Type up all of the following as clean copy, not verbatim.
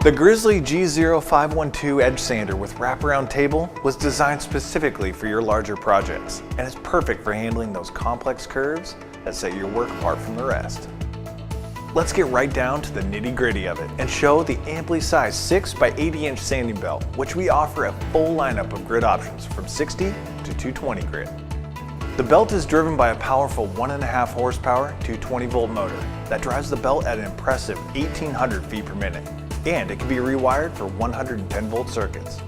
The Grizzly G0512 edge sander with wraparound table was designed specifically for your larger projects and is perfect for handling those complex curves that set your work apart from the rest. Let's get right down to the nitty-gritty of it and show the amply sized 6 by 80 inch sanding belt, which we offer a full lineup of grit options from 60 to 220 grit. The belt is driven by a powerful 1.5 horsepower 220 volt motor that drives the belt at an impressive 1,800 feet per minute, and it can be rewired for 110 volt circuits.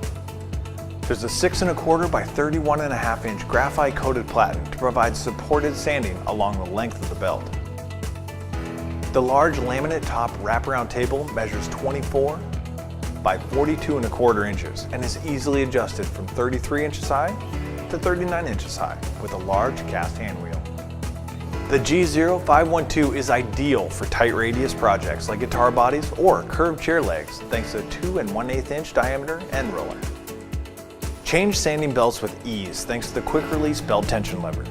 There's a 6.25 by 31.5 inch graphite coated platen to provide supported sanding along the length of the belt. The large laminate top wraparound table measures 24 by 42.25 inches and is easily adjusted from 33 inches high to 39 inches high with a large cast hand wheel. The G0512 is ideal for tight radius projects like guitar bodies or curved chair legs thanks to a 2 1/8 inch diameter end roller. Change sanding belts with ease thanks to the quick release belt tension lever.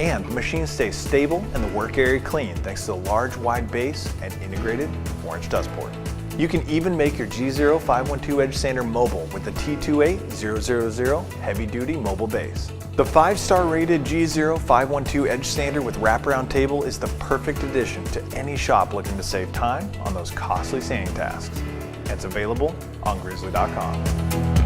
And the machine stays stable and the work area clean thanks to the large wide base and integrated 4-inch dust port. You can even make your G0512 edge sander mobile with the T28000 heavy duty mobile base. The 5-star rated G0512 edge sander with wraparound table is the perfect addition to any shop looking to save time on those costly sanding tasks. It's available on Grizzly.com.